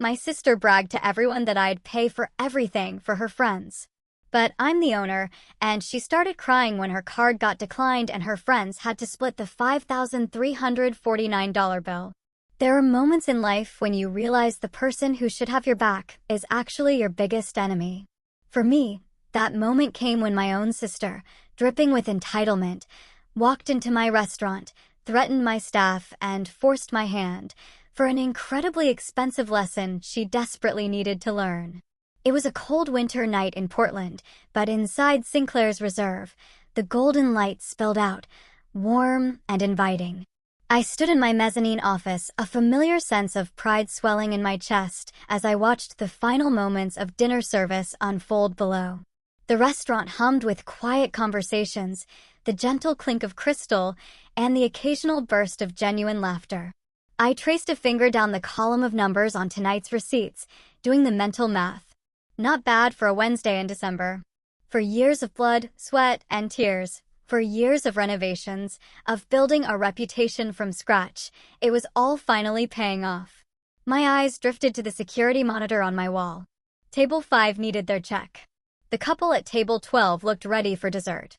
My sister bragged to everyone that I'd pay for everything for her friends. But I'm the owner, and she started crying when her card got declined and her friends had to split the $5,349 bill. There are moments in life when you realize the person who should have your back is actually your biggest enemy. For me, that moment came when my own sister, dripping with entitlement, walked into my restaurant, threatened my staff, and forced my hand for an incredibly expensive lesson she desperately needed to learn. It was a cold winter night in Portland, but inside Sinclair's reserve, the golden light spilled out, warm and inviting. I stood in my mezzanine office, a familiar sense of pride swelling in my chest as I watched the final moments of dinner service unfold below. The restaurant hummed with quiet conversations, the gentle clink of crystal, and the occasional burst of genuine laughter. I traced a finger down the column of numbers on tonight's receipts, doing the mental math. Not bad for a Wednesday in December. For years of blood, sweat, and tears, for years of renovations, of building a reputation from scratch, it was all finally paying off. My eyes drifted to the security monitor on my wall. Table 5 needed their check. The couple at table 12 looked ready for dessert.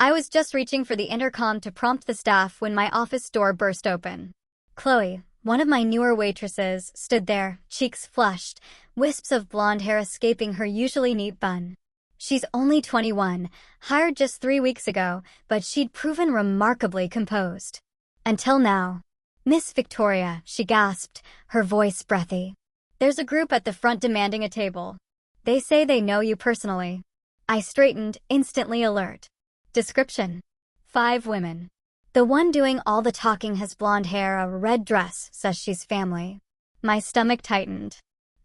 I was just reaching for the intercom to prompt the staff when my office door burst open. Chloe, one of my newer waitresses, stood there, cheeks flushed, wisps of blonde hair escaping her usually neat bun. She's only 21, hired just 3 weeks ago, but she'd proven remarkably composed. Until now. "Miss Victoria," she gasped, her voice breathy. "There's a group at the front demanding a table. They say they know you personally." I straightened, instantly alert. Description: 5 women. The one doing all the talking has blonde hair, a red dress, says she's family. My stomach tightened.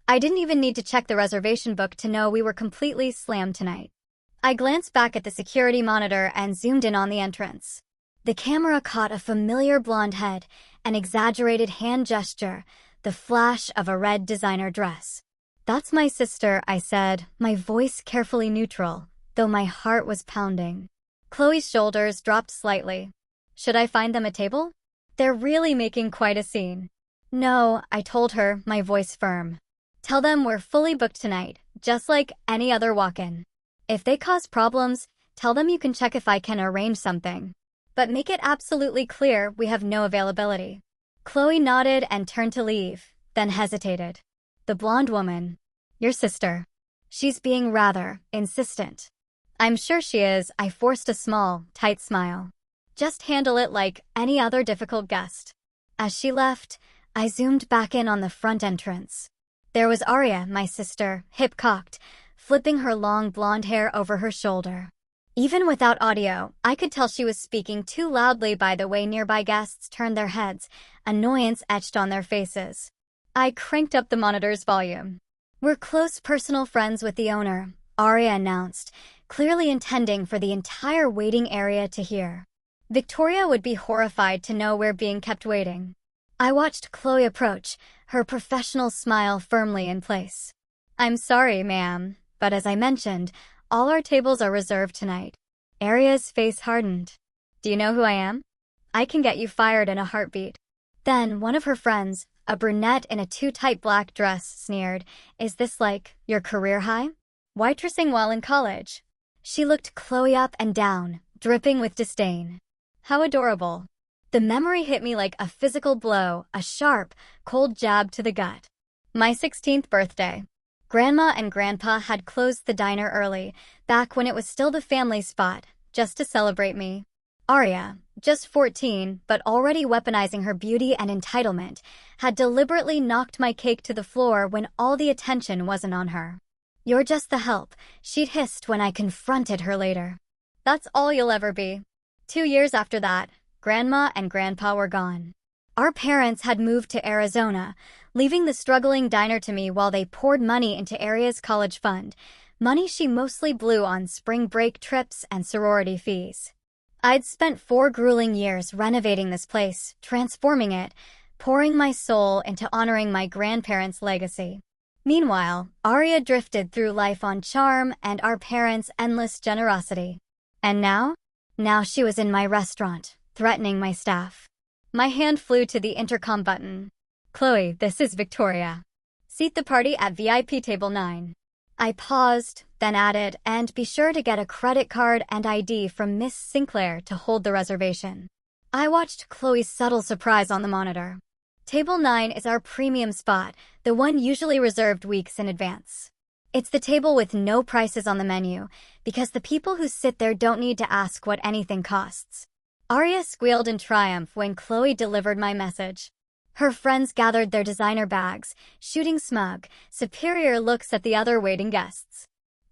I didn't even need to check the reservation book to know we were completely slammed tonight. I glanced back at the security monitor and zoomed in on the entrance. The camera caught a familiar blonde head, an exaggerated hand gesture, the flash of a red designer dress. "That's my sister," I said, my voice carefully neutral, though my heart was pounding. Chloe's shoulders dropped slightly. "Should I find them a table? They're really making quite a scene." "No," I told her, my voice firm. "Tell them we're fully booked tonight, just like any other walk-in. If they cause problems, tell them you can check if I can arrange something. But make it absolutely clear we have no availability." Chloe nodded and turned to leave, then hesitated. The blonde woman. "Your sister. She's being rather insistent." "I'm sure she is," I forced a small, tight smile. "Just handle it like any other difficult guest." As she left, I zoomed back in on the front entrance. There was Arya, my sister, hip-cocked, flipping her long blonde hair over her shoulder. Even without audio, I could tell she was speaking too loudly by the way nearby guests turned their heads, annoyance etched on their faces. I cranked up the monitor's volume. "We're close personal friends with the owner," Arya announced, clearly intending for the entire waiting area to hear. Victoria would be horrified to know we're being kept waiting. I watched Chloe approach, her professional smile firmly in place. "I'm sorry, ma'am, but as I mentioned, all our tables are reserved tonight." Arya's face hardened. "Do you know who I am? I can get you fired in a heartbeat." Then one of her friends, a brunette in a too tight black dress, sneered, "Is this like your career high? Waitressing while in college?" She looked Chloe up and down, dripping with disdain. How adorable. The memory hit me like a physical blow, a sharp, cold jab to the gut. My 16th birthday. Grandma and Grandpa had closed the diner early, back when it was still the family spot, just to celebrate me. Arya, just 14, but already weaponizing her beauty and entitlement, had deliberately knocked my cake to the floor when all the attention wasn't on her. "You're just the help," she'd hissed when I confronted her later. "That's all you'll ever be." 2 years after that, Grandma and Grandpa were gone. Our parents had moved to Arizona, leaving the struggling diner to me while they poured money into Arya's college fund, money she mostly blew on spring break trips and sorority fees. I'd spent 4 grueling years renovating this place, transforming it, pouring my soul into honoring my grandparents' legacy. Meanwhile, Arya drifted through life on charm and our parents' endless generosity. And now? Now she was in my restaurant, threatening my staff. My hand flew to the intercom button. "Chloe, this is Victoria." Seat the party at VIP table 9. I paused, then added, and be sure to get a credit card and ID from Miss Sinclair to hold the reservation. I watched Chloe's subtle surprise on the monitor. Table 9 is our premium spot, the one usually reserved weeks in advance. It's the table with no prices on the menu, because the people who sit there don't need to ask what anything costs. Arya squealed in triumph when Chloe delivered my message. Her friends gathered their designer bags, shooting smug, superior looks at the other waiting guests.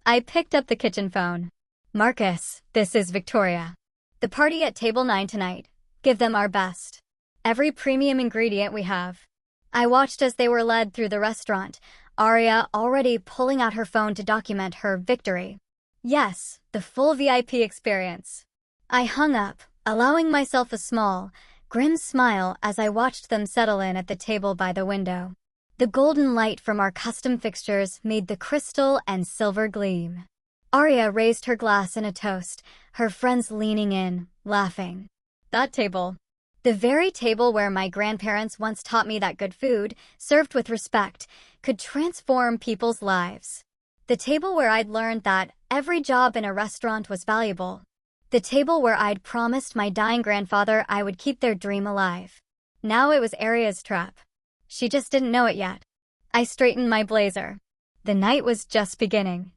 I picked up the kitchen phone. "Marcus, this is Victoria. The party at table 9 tonight. Give them our best. Every premium ingredient we have." I watched as they were led through the restaurant, Arya already pulling out her phone to document her victory. Yes, the full VIP experience. I hung up, allowing myself a small, grim smile as I watched them settle in at the table by the window. The golden light from our custom fixtures made the crystal and silver gleam. Arya raised her glass in a toast, her friends leaning in, laughing. That table. The very table where my grandparents once taught me that good food, served with respect, could transform people's lives. The table where I'd learned that every job in a restaurant was valuable. The table where I'd promised my dying grandfather I would keep their dream alive. Now it was Arya's trap. She just didn't know it yet. I straightened my blazer. The night was just beginning.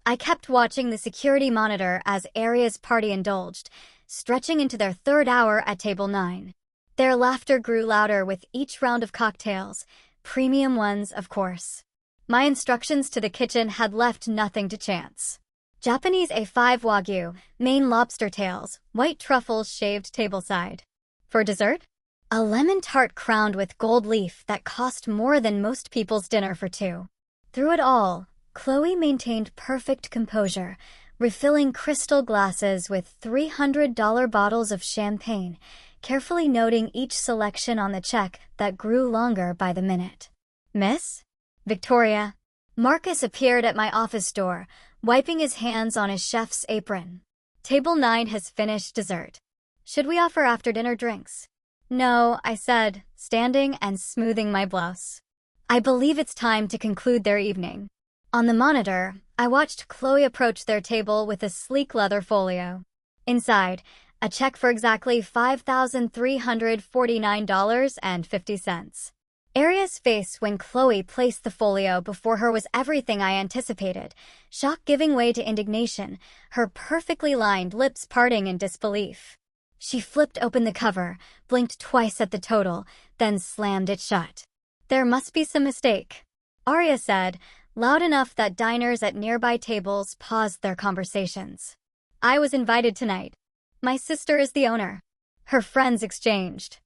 I kept watching the security monitor as Arya's party indulged, stretching into their third hour at table 9. Their laughter grew louder with each round of cocktails, premium ones, of course. My instructions to the kitchen had left nothing to chance. Japanese A5 Wagyu, Maine lobster tails, white truffles shaved tableside. For dessert? A lemon tart crowned with gold leaf that cost more than most people's dinner for two. Through it all, Chloe maintained perfect composure, refilling crystal glasses with $300 bottles of champagne, carefully noting each selection on the check that grew longer by the minute. "Miss? Victoria." Marcus appeared at my office door, wiping his hands on his chef's apron. "Table 9 has finished dessert. Should we offer after-dinner drinks?" "No," I said, standing and smoothing my blouse. "I believe it's time to conclude their evening." On the monitor, I watched Chloe approach their table with a sleek leather folio. Inside, a check for exactly $5,349.50. Arya's face when Chloe placed the folio before her was everything I anticipated, shock giving way to indignation, her perfectly lined lips parting in disbelief. She flipped open the cover, blinked twice at the total, then slammed it shut. "There must be some mistake," Arya said, loud enough that diners at nearby tables paused their conversations. "I was invited tonight. My sister is the owner." Her friends exchanged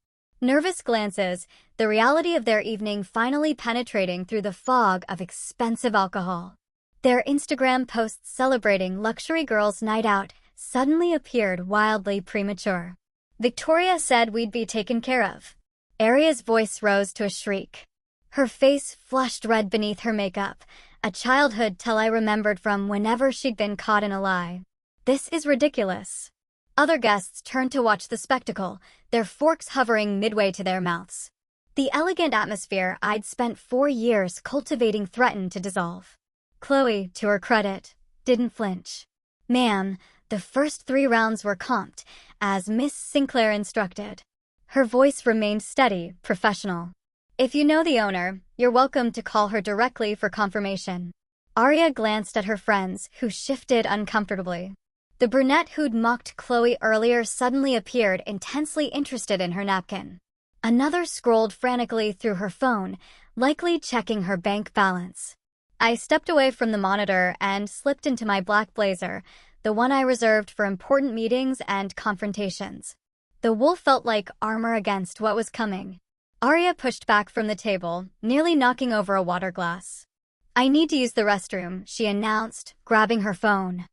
nervous glances, the reality of their evening finally penetrating through the fog of expensive alcohol. Their Instagram posts celebrating luxury girls' night out suddenly appeared wildly premature. "Victoria said we'd be taken care of." Arya's voice rose to a shriek. Her face flushed red beneath her makeup, a childhood tale I remembered from whenever she'd been caught in a lie. "This is ridiculous." Other guests turned to watch the spectacle, their forks hovering midway to their mouths. The elegant atmosphere I'd spent 4 years cultivating threatened to dissolve. Chloe, to her credit, didn't flinch. "Ma'am, the first 3 rounds were comped, as Miss Sinclair instructed." Her voice remained steady, professional. "If you know the owner, you're welcome to call her directly for confirmation." Arya glanced at her friends, who shifted uncomfortably. The brunette who'd mocked Chloe earlier suddenly appeared intensely interested in her napkin. Another scrolled frantically through her phone, likely checking her bank balance. I stepped away from the monitor and slipped into my black blazer, the one I reserved for important meetings and confrontations. The wool felt like armor against what was coming. Arya pushed back from the table, nearly knocking over a water glass. "I need to use the restroom," she announced, grabbing her phone.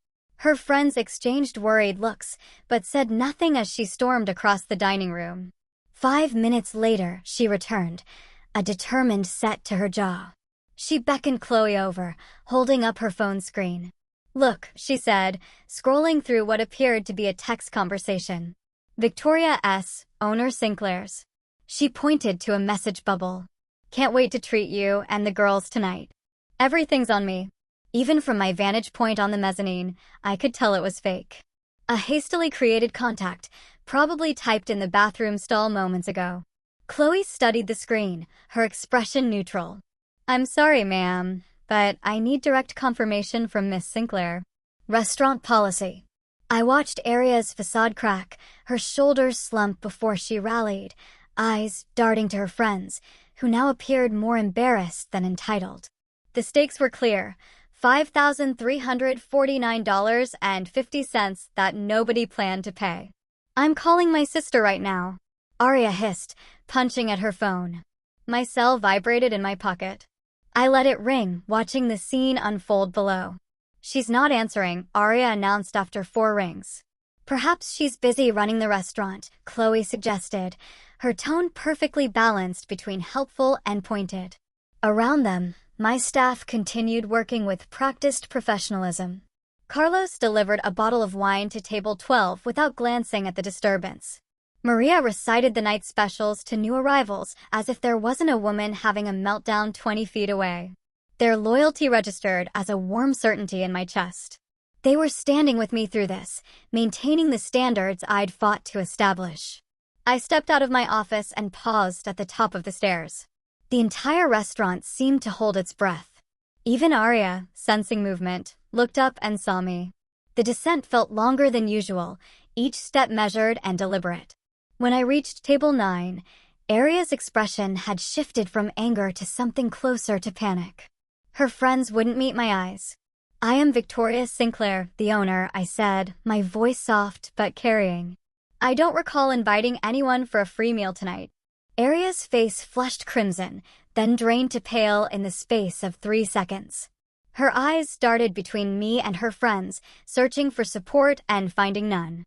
Her friends exchanged worried looks, but said nothing as she stormed across the dining room. 5 minutes later, she returned, a determined set to her jaw. She beckoned Chloe over, holding up her phone screen. "Look," she said, scrolling through what appeared to be a text conversation. "Victoria S., owner Sinclair's." She pointed to a message bubble. Can't wait to treat you and the girls tonight. Everything's on me. Even from my vantage point on the mezzanine, I could tell it was fake. A hastily created contact, probably typed in the bathroom stall moments ago. Chloe studied the screen, her expression neutral. I'm sorry, ma'am, but I need direct confirmation from Miss Sinclair. Restaurant policy. I watched Arya's facade crack, her shoulders slump before she rallied, eyes darting to her friends, who now appeared more embarrassed than entitled. The stakes were clear, $5,349.50 that nobody planned to pay. I'm calling my sister right now, Arya hissed, punching at her phone. My cell vibrated in my pocket. I let it ring, watching the scene unfold below. She's not answering, Arya announced after 4 rings. Perhaps she's busy running the restaurant, Chloe suggested, her tone perfectly balanced between helpful and pointed. Around them, my staff continued working with practiced professionalism. Carlos delivered a bottle of wine to table 12 without glancing at the disturbance. Maria recited the night's specials to new arrivals as if there wasn't a woman having a meltdown 20 feet away. Their loyalty registered as a warm certainty in my chest. They were standing with me through this, maintaining the standards I'd fought to establish. I stepped out of my office and paused at the top of the stairs. The entire restaurant seemed to hold its breath. Even Arya, sensing movement, looked up and saw me. The descent felt longer than usual, each step measured and deliberate. When I reached table 9, Arya's expression had shifted from anger to something closer to panic. Her friends wouldn't meet my eyes. I am Victoria Sinclair, the owner, I said, my voice soft but carrying. I don't recall inviting anyone for a free meal tonight. Arya's face flushed crimson, then drained to pale in the space of 3 seconds. Her eyes darted between me and her friends, searching for support and finding none.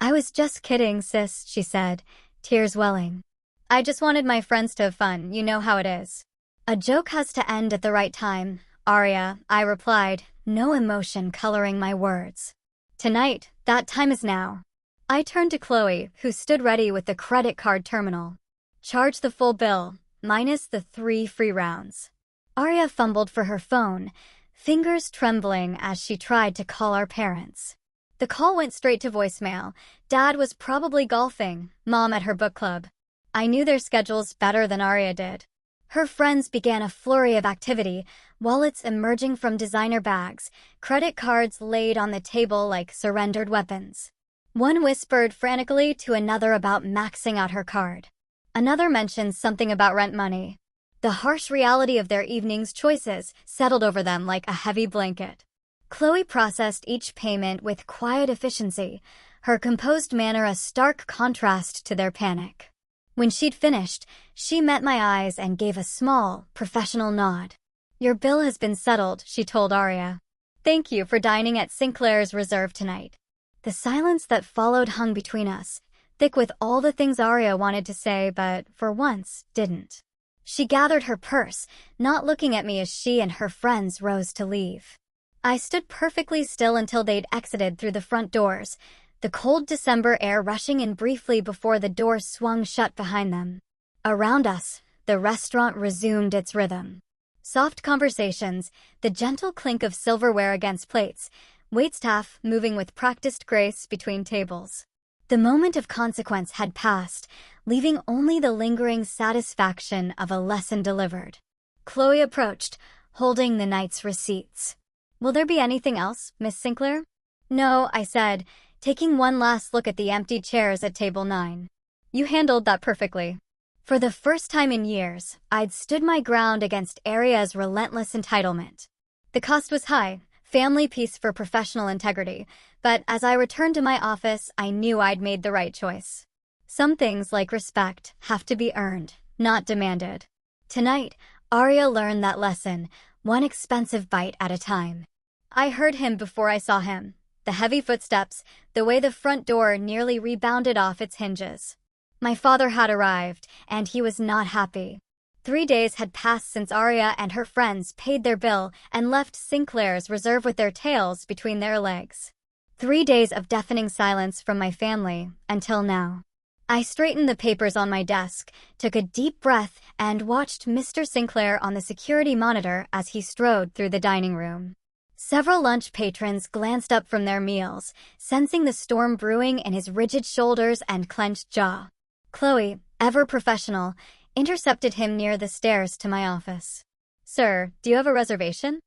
I was just kidding, sis, she said, tears welling. I just wanted my friends to have fun, you know how it is. A joke has to end at the right time, Arya, I replied, no emotion coloring my words. Tonight, that time is now. I turned to Chloe, who stood ready with the credit card terminal. Charge the full bill, minus the 3 free rounds. Arya fumbled for her phone, fingers trembling as she tried to call our parents. The call went straight to voicemail. Dad was probably golfing, Mom at her book club. I knew their schedules better than Arya did. Her friends began a flurry of activity, wallets emerging from designer bags, credit cards laid on the table like surrendered weapons. One whispered frantically to another about maxing out her card. Another mentioned something about rent money. The harsh reality of their evening's choices settled over them like a heavy blanket. Chloe processed each payment with quiet efficiency, her composed manner a stark contrast to their panic. When she'd finished, she met my eyes and gave a small, professional nod. Your bill has been settled, she told Arya. Thank you for dining at Sinclair's Reserve tonight. The silence that followed hung between us, thick with all the things Arya wanted to say but, for once, didn't. She gathered her purse, not looking at me as she and her friends rose to leave. I stood perfectly still until they'd exited through the front doors, the cold December air rushing in briefly before the door swung shut behind them. Around us, the restaurant resumed its rhythm. Soft conversations, the gentle clink of silverware against plates, waitstaff moving with practiced grace between tables. The moment of consequence had passed, leaving only the lingering satisfaction of a lesson delivered. Chloe approached, holding the night's receipts. Will there be anything else, Miss Sinclair? No, I said, taking one last look at the empty chairs at table 9. You handled that perfectly. For the first time in years, I'd stood my ground against Arya's relentless entitlement. The cost was high, family piece for professional integrity, but as I returned to my office, I knew I'd made the right choice. Some things, like respect, have to be earned, not demanded. Tonight, Arya learned that lesson, one expensive bite at a time. I heard him before I saw him. The heavy footsteps, the way the front door nearly rebounded off its hinges. My father had arrived, and he was not happy. 3 days had passed since Arya and her friends paid their bill and left Sinclair's Reserve with their tails between their legs. 3 days of deafening silence from my family, until now. I straightened the papers on my desk, took a deep breath, and watched Mr. Sinclair on the security monitor as he strode through the dining room. Several lunch patrons glanced up from their meals, sensing the storm brewing in his rigid shoulders and clenched jaw. Chloe, ever professional, intercepted him near the stairs to my office. "Sir, do you have a reservation?"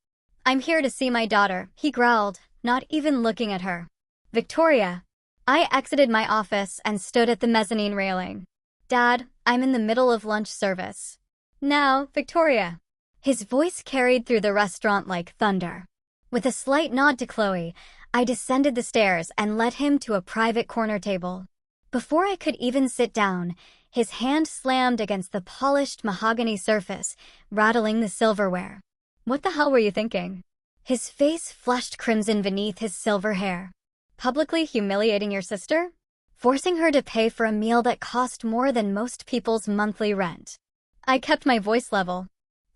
"I'm here to see my daughter," he growled, not even looking at her. "Victoria." I exited my office and stood at the mezzanine railing. "Dad, I'm in the middle of lunch service." "Now, Victoria." His voice carried through the restaurant like thunder. With a slight nod to Chloe, I descended the stairs and led him to a private corner table. Before I could even sit down, his hand slammed against the polished mahogany surface, rattling the silverware. "What the hell were you thinking?" His face flushed crimson beneath his silver hair. "Publicly humiliating your sister? Forcing her to pay for a meal that cost more than most people's monthly rent." I kept my voice level.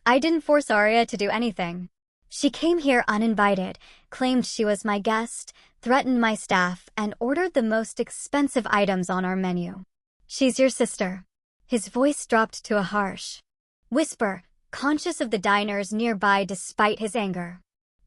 "I didn't force Arya to do anything. She came here uninvited, claimed she was my guest, threatened my staff, and ordered the most expensive items on our menu. She's your sister." His voice dropped to a harsh whisper, conscious of the diners nearby despite his anger.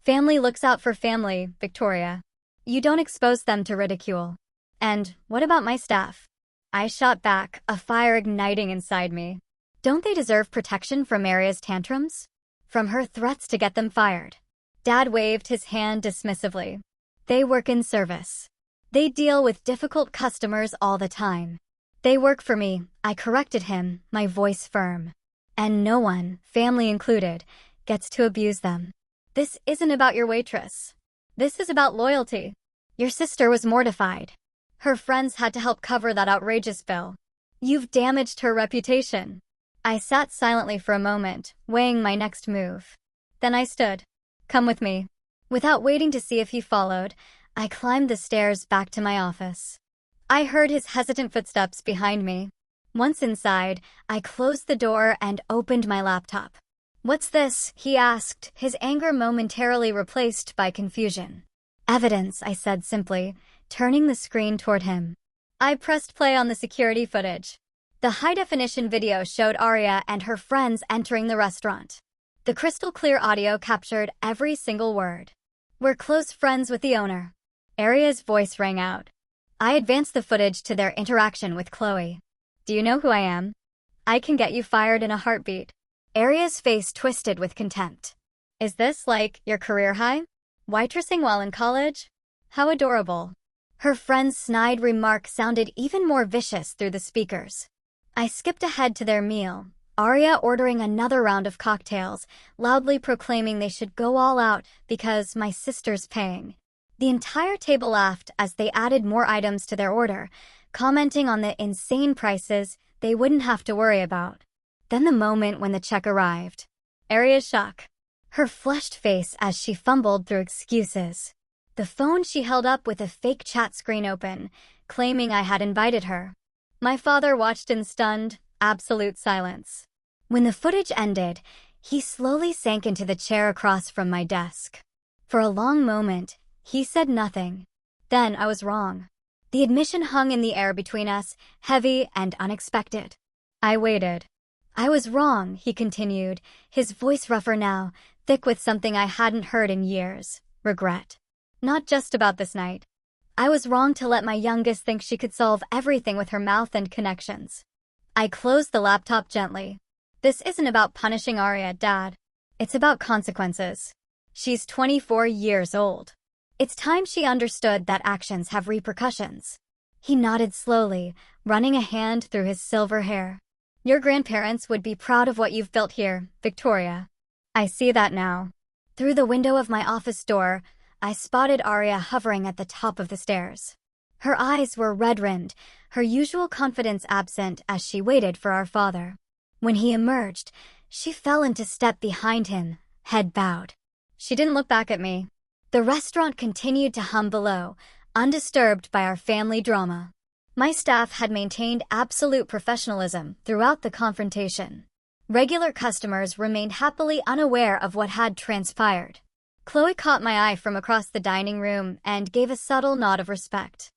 "Family looks out for family, Victoria. You don't expose them to ridicule." "And what about my staff?" I shot back, a fire igniting inside me. "Don't they deserve protection from Arya's tantrums? From her threats to get them fired?" Dad waved his hand dismissively. "They work in service. They deal with difficult customers all the time. They work for me," I corrected him, my voice firm. "And no one, family included, gets to abuse them. This isn't about your waitress. This is about loyalty. Your sister was mortified. Her friends had to help cover that outrageous bill. You've damaged her reputation." I sat silently for a moment, weighing my next move. Then I stood. "Come with me." Without waiting to see if he followed, I climbed the stairs back to my office. I heard his hesitant footsteps behind me. Once inside, I closed the door and opened my laptop. "What's this?" he asked, his anger momentarily replaced by confusion. "Evidence," I said simply, turning the screen toward him. I pressed play on the security footage. The high-definition video showed Arya and her friends entering the restaurant. The crystal-clear audio captured every single word. "We're close friends with the owner." Arya's voice rang out. I advanced the footage to their interaction with Chloe. "Do you know who I am? I can get you fired in a heartbeat." Arya's face twisted with contempt. "Is this, like, your career high? Waitressing while in college? How adorable." Her friend's snide remark sounded even more vicious through the speakers. I skipped ahead to their meal, Arya ordering another round of cocktails, loudly proclaiming they should go all out because my sister's paying. The entire table laughed as they added more items to their order, commenting on the insane prices they wouldn't have to worry about. Then the moment when the check arrived. Arya's shock. Her flushed face as she fumbled through excuses. The phone she held up with a fake chat screen open, claiming I had invited her. My father watched in stunned, absolute silence. When the footage ended, he slowly sank into the chair across from my desk. For a long moment, he said nothing. Then I was wrong. The admission hung in the air between us, heavy and unexpected. I waited. "I was wrong," he continued, his voice rougher now, thick with something I hadn't heard in years, regret. "Not just about this night. I was wrong to let my youngest think she could solve everything with her mouth and connections." I closed the laptop gently. "This isn't about punishing Arya, Dad. It's about consequences. She's 24 years old. It's time she understood that actions have repercussions." He nodded slowly, running a hand through his silver hair. "Your grandparents would be proud of what you've built here, Victoria. I see that now." Through the window of my office door, I spotted Arya hovering at the top of the stairs. Her eyes were red-rimmed, her usual confidence absent as she waited for our father. When he emerged, she fell into step behind him, head bowed. She didn't look back at me. The restaurant continued to hum below, undisturbed by our family drama. My staff had maintained absolute professionalism throughout the confrontation. Regular customers remained happily unaware of what had transpired. Chloe caught my eye from across the dining room and gave a subtle nod of respect.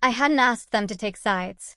I hadn't asked them to take sides.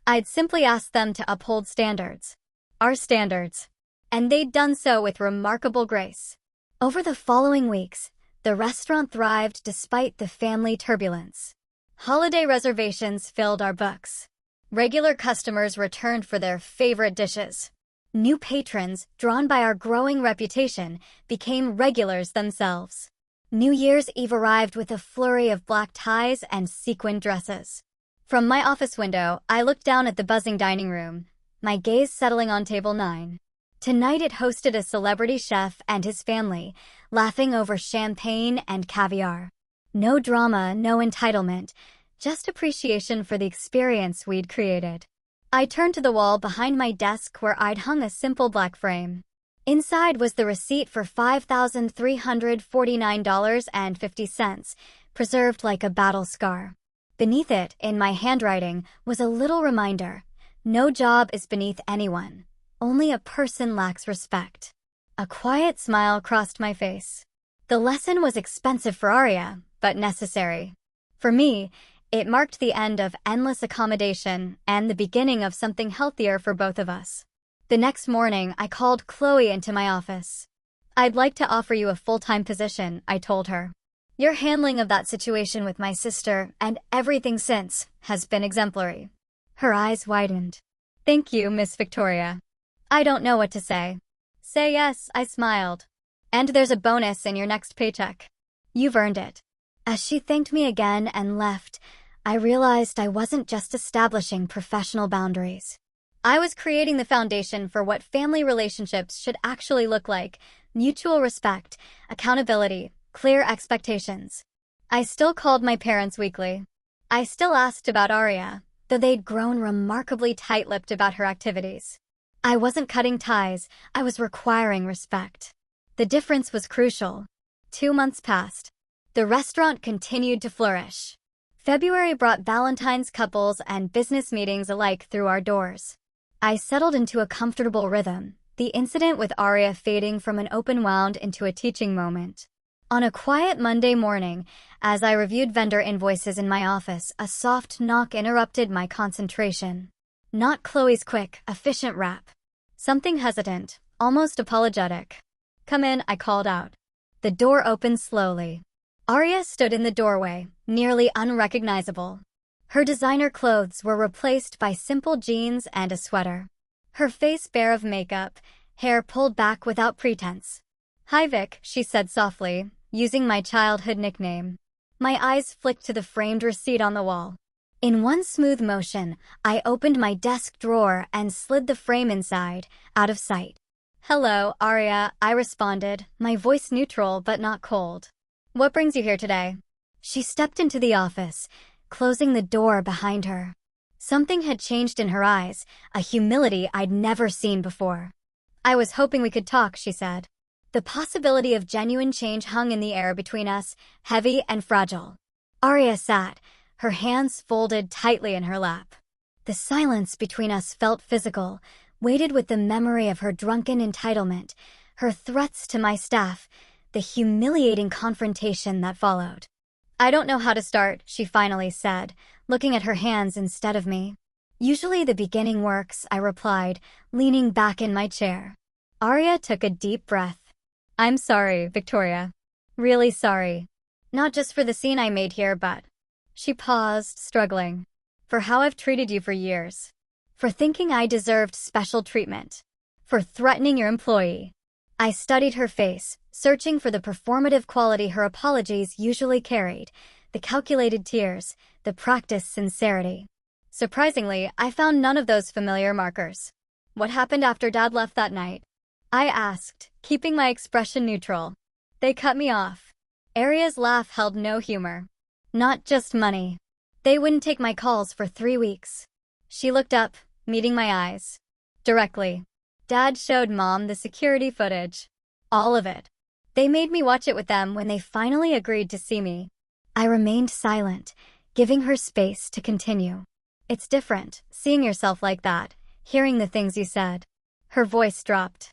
I'd simply ask them to uphold standards. Our standards. And they'd done so with remarkable grace. Over the following weeks, the restaurant thrived despite the family turbulence. Holiday reservations filled our books. Regular customers returned for their favorite dishes. New patrons, drawn by our growing reputation, became regulars themselves. New Year's Eve arrived with a flurry of black ties and sequin dresses. From my office window, I looked down at the buzzing dining room, my gaze settling on table 9. Tonight it hosted a celebrity chef and his family, laughing over champagne and caviar. No drama, no entitlement, just appreciation for the experience we'd created. I turned to the wall behind my desk where I'd hung a simple black frame. Inside was the receipt for $5,349.50, preserved like a battle scar. Beneath it, in my handwriting, was a little reminder: no job is beneath anyone. Only a person lacks respect. A quiet smile crossed my face. The lesson was expensive for Arya, but necessary. For me, it marked the end of endless accommodation and the beginning of something healthier for both of us. The next morning, I called Chloe into my office. "I'd like to offer you a full-time position," I told her. "Your handling of that situation with my sister, and everything since, has been exemplary." Her eyes widened. "Thank you, Miss Victoria." "I don't know what to say." "Say yes," I smiled. "And there's a bonus in your next paycheck. You've earned it." As she thanked me again and left, I realized I wasn't just establishing professional boundaries. I was creating the foundation for what family relationships should actually look like: mutual respect, accountability, clear expectations. I still called my parents weekly. I still asked about Arya, though they'd grown remarkably tight-lipped about her activities. I wasn't cutting ties, I was requiring respect. The difference was crucial. 2 months passed. The restaurant continued to flourish. February brought Valentine's couples and business meetings alike through our doors. I settled into a comfortable rhythm, the incident with Arya fading from an open wound into a teaching moment. On a quiet Monday morning, as I reviewed vendor invoices in my office, a soft knock interrupted my concentration. Not Chloe's quick, efficient rap. Something hesitant, almost apologetic. "Come in," I called out. The door opened slowly. Arya stood in the doorway, nearly unrecognizable. Her designer clothes were replaced by simple jeans and a sweater. Her face bare of makeup, hair pulled back without pretense. "Hi Vic," she said softly, using my childhood nickname. My eyes flicked to the framed receipt on the wall. In one smooth motion, I opened my desk drawer and slid the frame inside, out of sight. "Hello, Arya," I responded, my voice neutral but not cold. "What brings you here today?" She stepped into the office, closing the door behind her. Something had changed in her eyes, a humility I'd never seen before. "I was hoping we could talk," she said. The possibility of genuine change hung in the air between us, heavy and fragile. Arya sat, her hands folded tightly in her lap. The silence between us felt physical, weighted with the memory of her drunken entitlement, her threats to my staff, the humiliating confrontation that followed. "I don't know how to start," she finally said, looking at her hands instead of me. "Usually the beginning works," I replied, leaning back in my chair. Arya took a deep breath. "I'm sorry, Victoria. Really sorry. Not just for the scene I made here, but..." She paused, struggling. "For how I've treated you for years. For thinking I deserved special treatment. For threatening your employee." I studied her face, searching for the performative quality her apologies usually carried, the calculated tears, the practiced sincerity. Surprisingly, I found none of those familiar markers. "What happened after Dad left that night?" I asked, keeping my expression neutral. "They cut me off." Arya's laugh held no humor. "Not just money. They wouldn't take my calls for 3 weeks." She looked up, meeting my eyes. Directly. "Dad showed Mom the security footage. All of it. They made me watch it with them when they finally agreed to see me." I remained silent, giving her space to continue. "It's different, seeing yourself like that, hearing the things you said." Her voice dropped.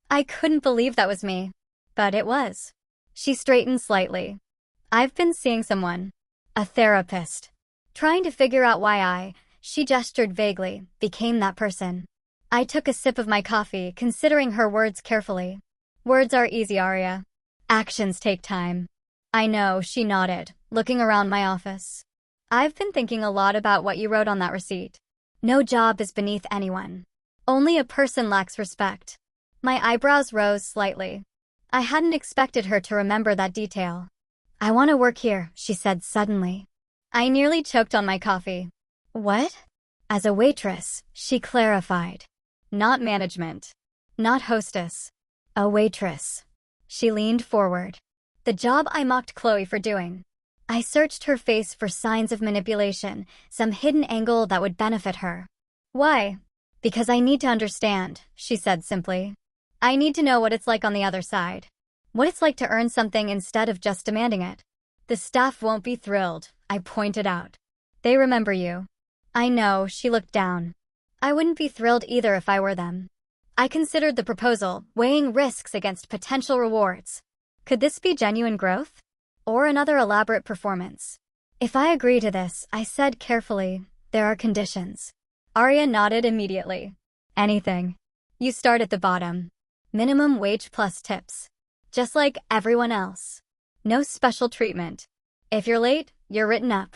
I couldn't believe that was me. But it was. She straightened slightly. "I've been seeing someone. A therapist. Trying to figure out why I, She gestured vaguely, became that person. I took a sip of my coffee, considering her words carefully. Words are easy, Arya. Actions take time. I know, she nodded, looking around my office. I've been thinking a lot about what you wrote on that receipt. No job is beneath anyone. Only a person lacks respect. My eyebrows rose slightly. I hadn't expected her to remember that detail. I want to work here, she said suddenly. I nearly choked on my coffee. What? As a waitress, she clarified. Not management. Not hostess. A waitress. She leaned forward. The job I mocked Chloe for doing. I searched her face for signs of manipulation, some hidden angle that would benefit her. Why? Because I need to understand, she said simply. I need to know what it's like on the other side. What it's like to earn something instead of just demanding it. The staff won't be thrilled, I pointed out. They remember you. I know, she looked down. I wouldn't be thrilled either if I were them. I considered the proposal, weighing risks against potential rewards. Could this be genuine growth? Or another elaborate performance? If I agree to this, I said carefully, there are conditions. Arya nodded immediately. Anything. You start at the bottom. Minimum wage plus tips. Just like everyone else. No special treatment. If you're late, you're written up.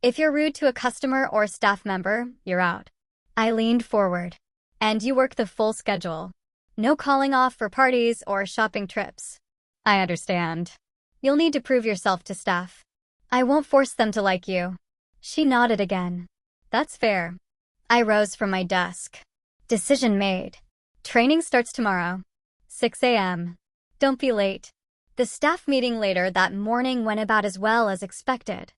If you're rude to a customer or staff member, you're out. I leaned forward. And you work the full schedule. No calling off for parties or shopping trips. I understand. You'll need to prove yourself to staff. I won't force them to like you. She nodded again. That's fair. I rose from my desk. Decision made. Training starts tomorrow. 6 a.m. Don't be late. The staff meeting later that morning went about as well as expected.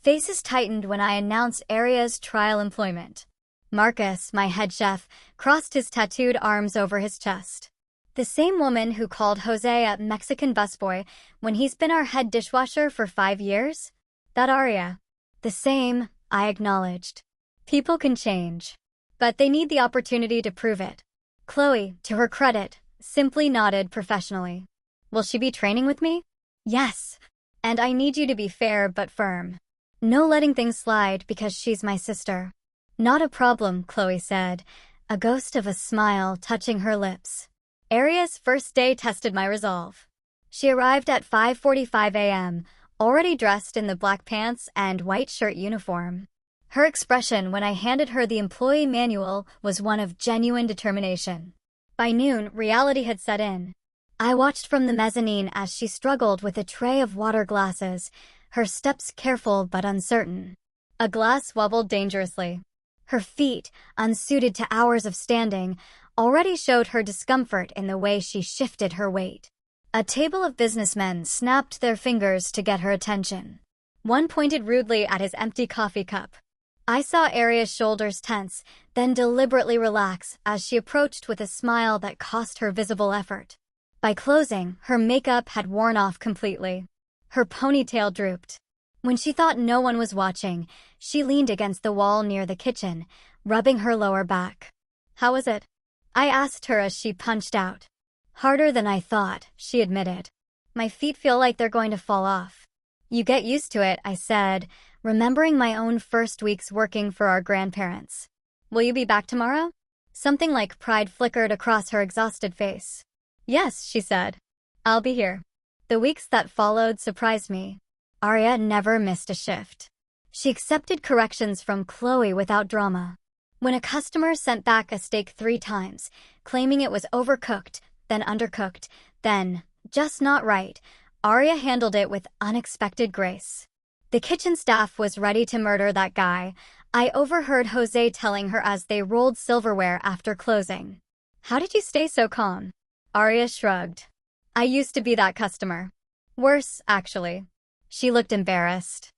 Faces tightened when I announced Arya's trial employment. Marcus, my head chef, crossed his tattooed arms over his chest. The same woman who called Jose a Mexican busboy when he's been our head dishwasher for 5 years? That Arya. The same, I acknowledged. People can change. But they need the opportunity to prove it. Chloe, to her credit, simply nodded professionally. Will she be training with me? Yes. And I need you to be fair but firm. No letting things slide because she's my sister. Not a problem, Chloe said, a ghost of a smile touching her lips. Arya's first day tested my resolve. She arrived at 5:45 a.m., already dressed in the black pants and white shirt uniform. Her expression when I handed her the employee manual was one of genuine determination. By noon, reality had set in. I watched from the mezzanine as she struggled with a tray of water glasses, her steps careful but uncertain. A glass wobbled dangerously. Her feet, unsuited to hours of standing, already showed her discomfort in the way she shifted her weight. A table of businessmen snapped their fingers to get her attention. One pointed rudely at his empty coffee cup. I saw Arya's shoulders tense, then deliberately relax as she approached with a smile that cost her visible effort. By closing, her makeup had worn off completely. Her ponytail drooped. When she thought no one was watching, she leaned against the wall near the kitchen, rubbing her lower back. How was it? I asked her as she punched out. Harder than I thought, she admitted. My feet feel like they're going to fall off. You get used to it, I said, remembering my own first weeks working for our grandparents. Will you be back tomorrow? Something like pride flickered across her exhausted face. Yes, she said. I'll be here. The weeks that followed surprised me. Arya never missed a shift. She accepted corrections from Chloe without drama. When a customer sent back a steak 3 times, claiming it was overcooked, then undercooked, then just not right, Arya handled it with unexpected grace. The kitchen staff was ready to murder that guy. I overheard Jose telling her as they rolled silverware after closing. How did you stay so calm? Arya shrugged. I used to be that customer. Worse, actually. She looked embarrassed.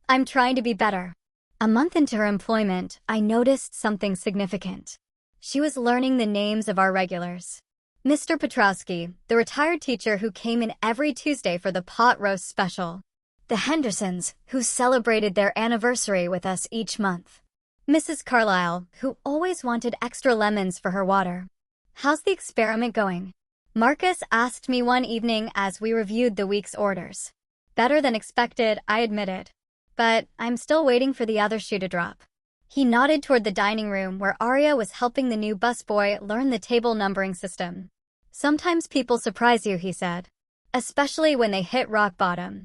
I'm trying to be better. A month into her employment, I noticed something significant. She was learning the names of our regulars. Mr. Petrowski, the retired teacher who came in every Tuesday for the pot roast special. The Hendersons, who celebrated their anniversary with us each month. Mrs. Carlyle, who always wanted extra lemons for her water. How's the experiment going? Marcus asked me one evening as we reviewed the week's orders. Better than expected, I admitted. But I'm still waiting for the other shoe to drop. He nodded toward the dining room where Arya was helping the new busboy learn the table numbering system. Sometimes people surprise you, he said, especially when they hit rock bottom.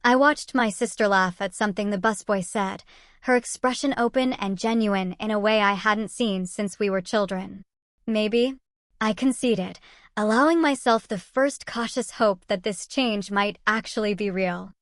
I watched my sister laugh at something the busboy said, her expression open and genuine in a way I hadn't seen since we were children. Maybe, I conceded, allowing myself the first cautious hope that this change might actually be real.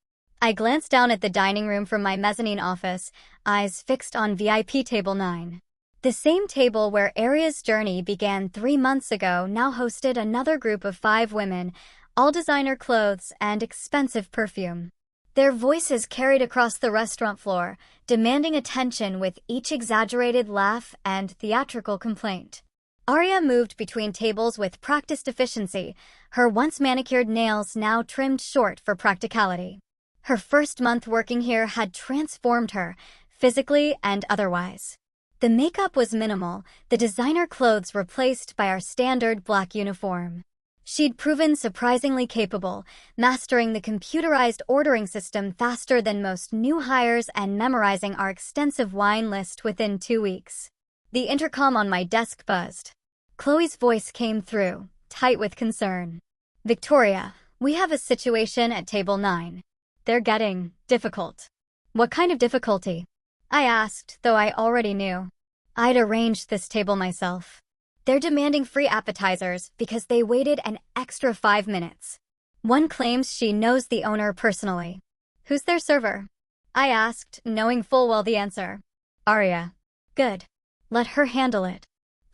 I glanced down at the dining room from my mezzanine office, eyes fixed on VIP table 9. The same table where Arya's journey began 3 months ago now hosted another group of 5 women, all designer clothes and expensive perfume. Their voices carried across the restaurant floor, demanding attention with each exaggerated laugh and theatrical complaint. Arya moved between tables with practiced efficiency, her once manicured nails now trimmed short for practicality. Her first month working here had transformed her, physically and otherwise. The makeup was minimal, the designer clothes replaced by our standard black uniform. She'd proven surprisingly capable, mastering the computerized ordering system faster than most new hires and memorizing our extensive wine list within 2 weeks. The intercom on my desk buzzed. Chloe's voice came through, tight with concern. "Victoria, we have a situation at table 9. They're getting difficult." "What kind of difficulty?" I asked, though I already knew. I'd arranged this table myself. "They're demanding free appetizers because they waited an extra 5 minutes. One claims she knows the owner personally." "Who's their server?" I asked, knowing full well the answer. "Arya." "Good. Let her handle it."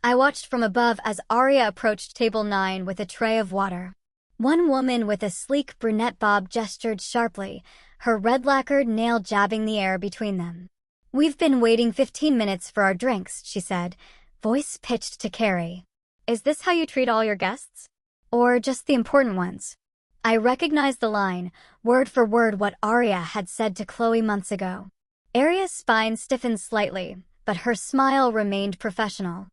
I watched from above as Arya approached table 9 with a tray of water. One woman with a sleek brunette bob gestured sharply, her red-lacquered nail jabbing the air between them. "We've been waiting 15 minutes for our drinks," she said, voice pitched to Carrie. "Is this how you treat all your guests? Or just the important ones?" I recognized the line, word for word what Arya had said to Chloe months ago. Arya's spine stiffened slightly, but her smile remained professional.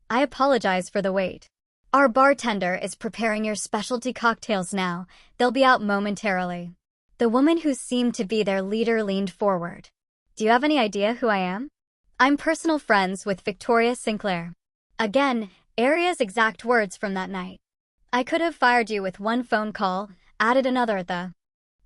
"I apologize for the wait. Our bartender is preparing your specialty cocktails now. They'll be out momentarily." The woman who seemed to be their leader leaned forward. "Do you have any idea who I am?" "I'm personal friends with Victoria Sinclair." Again, Arya's exact words from that night. "I could have fired you with one phone call," added another at the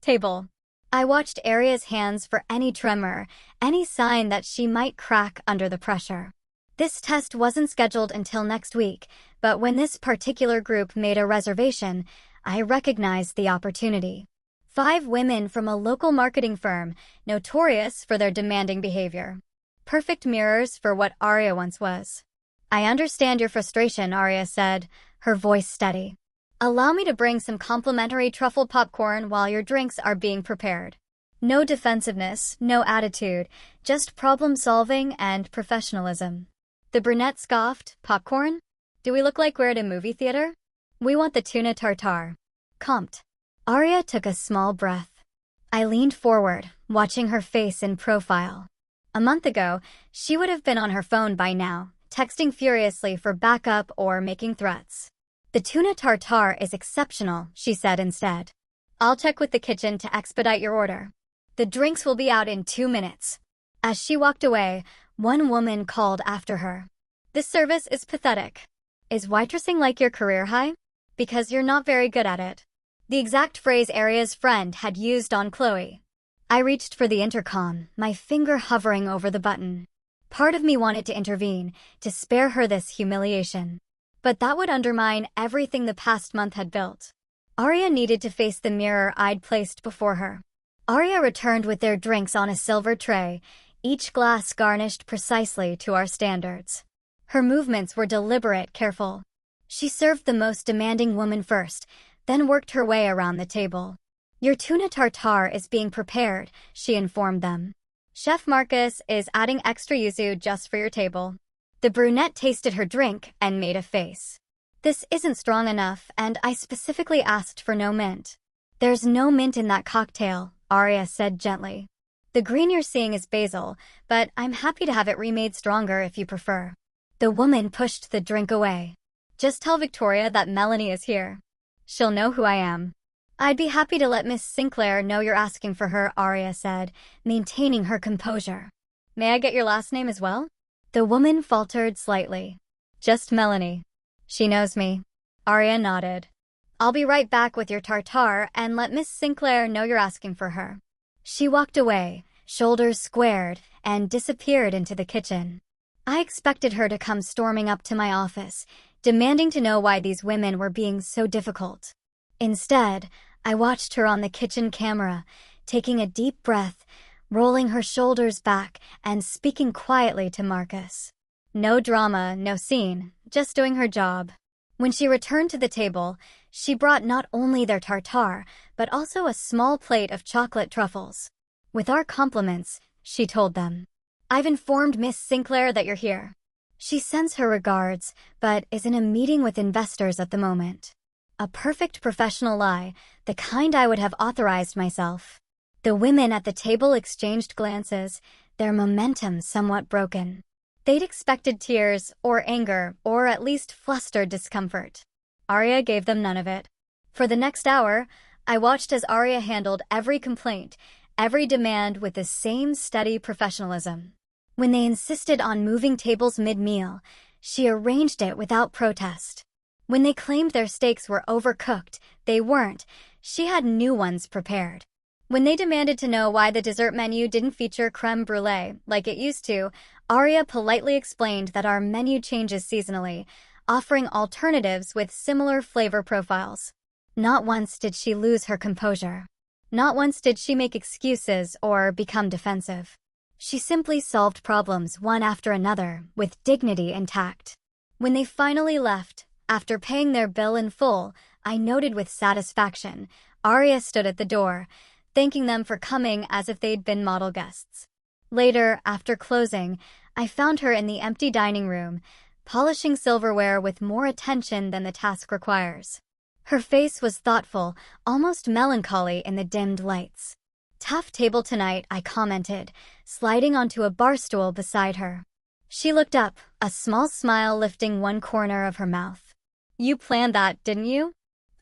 table. I watched Arya's hands for any tremor, any sign that she might crack under the pressure. This test wasn't scheduled until next week, but when this particular group made a reservation, I recognized the opportunity. 5 women from a local marketing firm, notorious for their demanding behavior. Perfect mirrors for what Arya once was. "I understand your frustration," Arya said, her voice steady. "Allow me to bring some complimentary truffle popcorn while your drinks are being prepared." No defensiveness, no attitude, just problem-solving and professionalism. The brunette scoffed. "Popcorn? Do we look like we're at a movie theater? We want the tuna tartare." Comped. Arya took a small breath. I leaned forward, watching her face in profile. A month ago, she would have been on her phone by now, texting furiously for backup or making threats. "The tuna tartare is exceptional," she said instead. "I'll check with the kitchen to expedite your order. The drinks will be out in 2 minutes." As she walked away, one woman called after her. "This service is pathetic. Is waitressing like your career high? Because you're not very good at it." The exact phrase Arya's friend had used on Chloe. I reached for the intercom, my finger hovering over the button. Part of me wanted to intervene, to spare her this humiliation. But that would undermine everything the past month had built. Arya needed to face the mirror I'd placed before her. Arya returned with their drinks on a silver tray, each glass garnished precisely to our standards. Her movements were deliberate, careful. She served the most demanding woman first, then worked her way around the table. "Your tuna tartare is being prepared," she informed them. "Chef Marcus is adding extra yuzu just for your table." The brunette tasted her drink and made a face. "This isn't strong enough, and I specifically asked for no mint." "There's no mint in that cocktail," Arya said gently. "The green you're seeing is basil, but I'm happy to have it remade stronger if you prefer." The woman pushed the drink away. "Just tell Victoria that Melanie is here. She'll know who I am." "I'd be happy to let Miss Sinclair know you're asking for her," Arya said, maintaining her composure. "May I get your last name as well?" The woman faltered slightly. Just Melanie. She knows me. Arya nodded. I'll be right back with your tartare and let Miss Sinclair know you're asking for her. She walked away, shoulders squared, and disappeared into the kitchen. I expected her to come storming up to my office, demanding to know why these women were being so difficult. Instead, I watched her on the kitchen camera, taking a deep breath, rolling her shoulders back, and speaking quietly to Marcus. No drama, no scene, just doing her job. When she returned to the table, she brought not only their tartare, but also a small plate of chocolate truffles. With our compliments, she told them. I've informed Miss Sinclair that you're here. She sends her regards, but is in a meeting with investors at the moment. A perfect professional lie, the kind I would have authorized myself. The women at the table exchanged glances, their momentum somewhat broken. They'd expected tears, or anger, or at least flustered discomfort. Arya gave them none of it. For the next hour, I watched as Arya handled every complaint, every demand with the same steady professionalism. When they insisted on moving tables mid-meal, she arranged it without protest. When they claimed their steaks were overcooked, they weren't. She had new ones prepared. When they demanded to know why the dessert menu didn't feature crème brûlée like it used to, Arya politely explained that our menu changes seasonally, offering alternatives with similar flavor profiles. Not once did she lose her composure. Not once did she make excuses or become defensive. She simply solved problems one after another, with dignity intact. When they finally left, after paying their bill in full, I noted with satisfaction, Arya stood at the door, thanking them for coming as if they'd been model guests. Later, after closing, I found her in the empty dining room, polishing silverware with more attention than the task requires. Her face was thoughtful, almost melancholy in the dimmed lights. Tough table tonight, I commented, sliding onto a bar stool beside her. She looked up, a small smile lifting one corner of her mouth. You planned that, didn't you?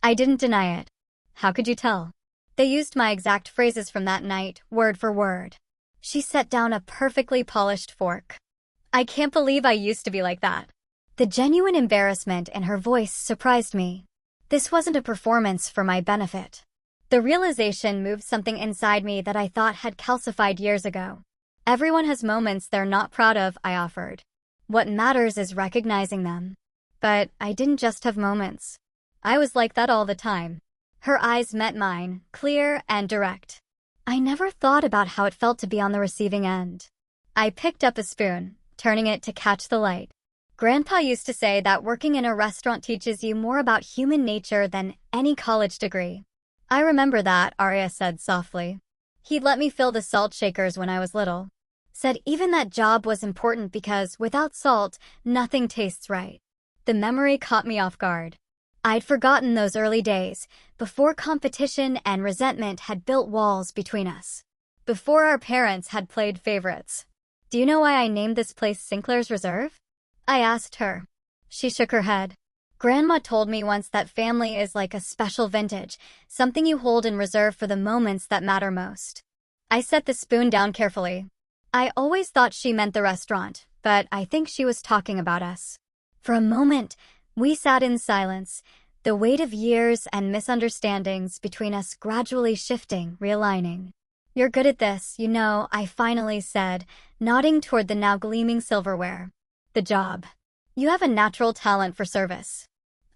I didn't deny it. How could you tell? They used my exact phrases from that night, word for word. She set down a perfectly polished fork. I can't believe I used to be like that. The genuine embarrassment in her voice surprised me. This wasn't a performance for my benefit. The realization moved something inside me that I thought had calcified years ago. Everyone has moments they're not proud of, I offered. What matters is recognizing them. But I didn't just have moments. I was like that all the time. Her eyes met mine, clear and direct. I never thought about how it felt to be on the receiving end. I picked up a spoon, turning it to catch the light. Grandpa used to say that working in a restaurant teaches you more about human nature than any college degree. I remember that, Arya said softly. He'd let me fill the salt shakers when I was little. Said even that job was important because without salt, nothing tastes right. The memory caught me off guard. I'd forgotten those early days, before competition and resentment had built walls between us. Before our parents had played favorites. Do you know why I named this place Sinclair's Reserve? I asked her. She shook her head. Grandma told me once that family is like a special vintage, something you hold in reserve for the moments that matter most. I set the spoon down carefully. I always thought she meant the restaurant, but I think she was talking about us. For a moment, we sat in silence, the weight of years and misunderstandings between us gradually shifting, realigning. You're good at this, you know, I finally said, nodding toward the now gleaming silverware. The job. You have a natural talent for service.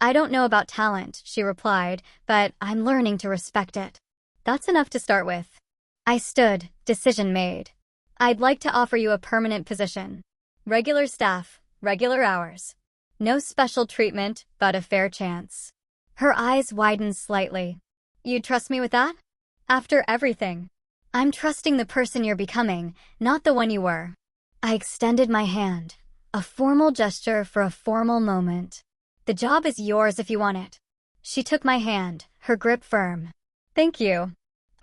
I don't know about talent, she replied, but I'm learning to respect it. That's enough to start with. I stood, decision made. I'd like to offer you a permanent position. Regular staff, regular hours. No special treatment, but a fair chance. Her eyes widened slightly. You trust me with that? After everything. I'm trusting the person you're becoming, not the one you were. I extended my hand, a formal gesture for a formal moment. The job is yours if you want it. She took my hand, her grip firm. Thank you.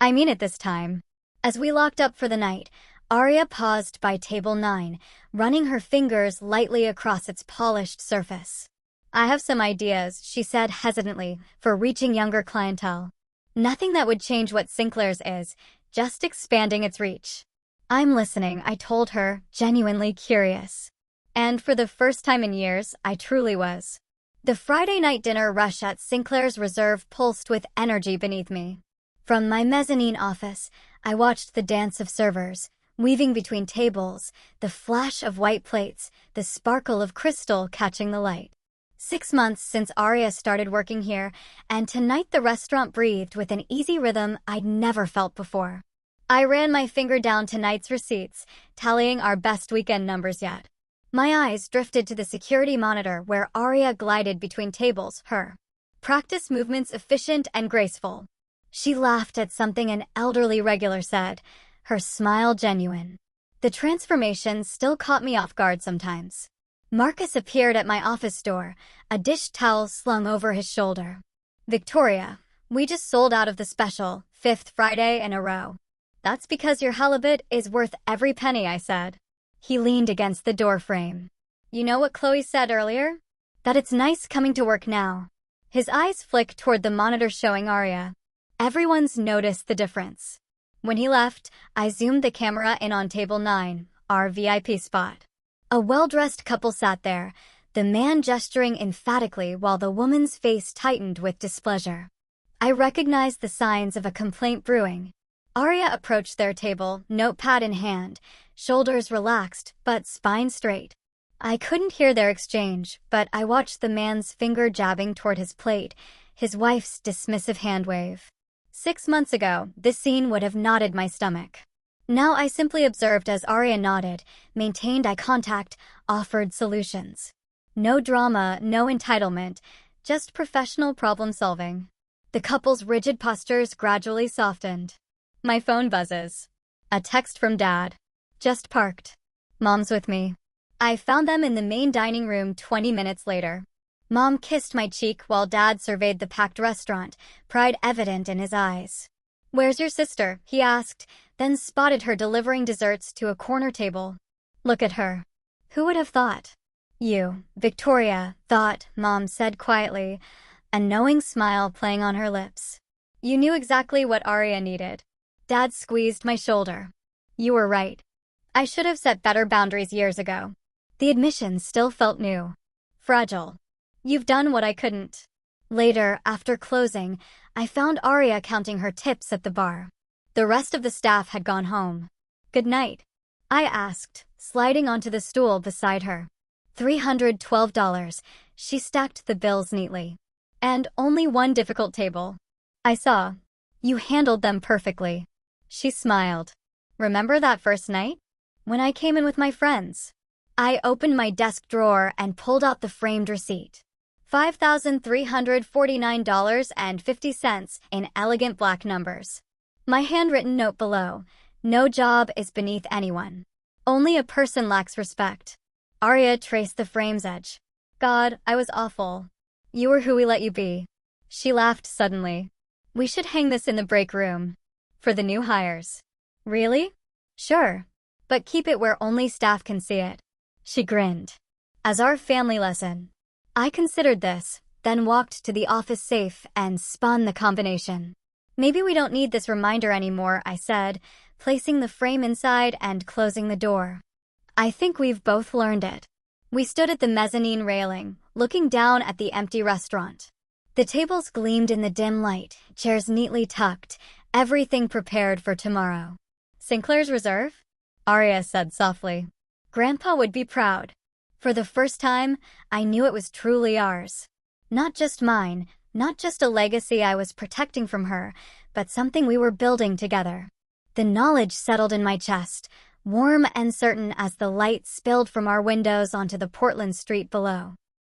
I mean it this time. As we locked up for the night, Arya paused by table 9, running her fingers lightly across its polished surface. I have some ideas, she said hesitantly, for reaching younger clientele. Nothing that would change what Sinclair's is, just expanding its reach. I'm listening, I told her, genuinely curious. And for the first time in years, I truly was. The Friday night dinner rush at Sinclair's Reserve pulsed with energy beneath me. From my mezzanine office, I watched the dance of servers, weaving between tables, the flash of white plates, the sparkle of crystal catching the light. 6 months since Arya started working here, and tonight the restaurant breathed with an easy rhythm I'd never felt before. I ran my finger down tonight's receipts, tallying our best weekend numbers yet. My eyes drifted to the security monitor where Arya glided between tables, her practice movements efficient and graceful. She laughed at something an elderly regular said, her smile genuine. The transformation still caught me off guard sometimes. Marcus appeared at my office door, a dish towel slung over his shoulder. "Victoria, we just sold out of the special, 5th Friday in a row." "That's because your halibut is worth every penny," I said. He leaned against the door frame. "You know what Chloe said earlier? That it's nice coming to work now." His eyes flicked toward the monitor showing Arya. Everyone's noticed the difference. When he left, I zoomed the camera in on table 9, our VIP spot. A well-dressed couple sat there, the man gesturing emphatically while the woman's face tightened with displeasure. I recognized the signs of a complaint brewing. Arya approached their table, notepad in hand, shoulders relaxed, but spine straight. I couldn't hear their exchange, but I watched the man's finger jabbing toward his plate, his wife's dismissive hand wave. 6 months ago, this scene would have knotted my stomach. Now I simply observed as Arya nodded, maintained eye contact, offered solutions. No drama, no entitlement, just professional problem-solving. The couple's rigid postures gradually softened. My phone buzzes. A text from Dad. "Just parked. Mom's with me." I found them in the main dining room 20 minutes later. Mom kissed my cheek while Dad surveyed the packed restaurant, pride evident in his eyes. "Where's your sister?" he asked, then spotted her delivering desserts to a corner table. "Look at her. Who would have thought?" "You, Victoria, thought," Mom said quietly, a knowing smile playing on her lips. "You knew exactly what Arya needed." Dad squeezed my shoulder. "You were right. I should have set better boundaries years ago." The admission still felt new. Fragile. "You've done what I couldn't." Later, after closing, I found Arya counting her tips at the bar. The rest of the staff had gone home. "Good night?" I asked, sliding onto the stool beside her. $312. She stacked the bills neatly. "And only one difficult table." I saw. "You handled them perfectly." She smiled. "Remember that first night? When I came in with my friends?" I opened my desk drawer and pulled out the framed receipt. $5,349.50 in elegant black numbers. My handwritten note below, "No job is beneath anyone. Only a person lacks respect." Arya traced the frame's edge. "God, I was awful. You were who we let you be." She laughed suddenly. "We should hang this in the break room. For the new hires." "Really?" "Sure. But keep it where only staff can see it." She grinned. "As our family lesson." I considered this, then walked to the office safe and spun the combination. "Maybe we don't need this reminder anymore," I said, placing the frame inside and closing the door. "I think we've both learned it." We stood at the mezzanine railing, looking down at the empty restaurant. The tables gleamed in the dim light, chairs neatly tucked, everything prepared for tomorrow. "Sinclair's Reserve?" Arya said softly. "Grandpa would be proud." For the first time, I knew it was truly ours. Not just mine, not just a legacy I was protecting from her, but something we were building together. The knowledge settled in my chest, warm and certain as the light spilled from our windows onto the Portland street below.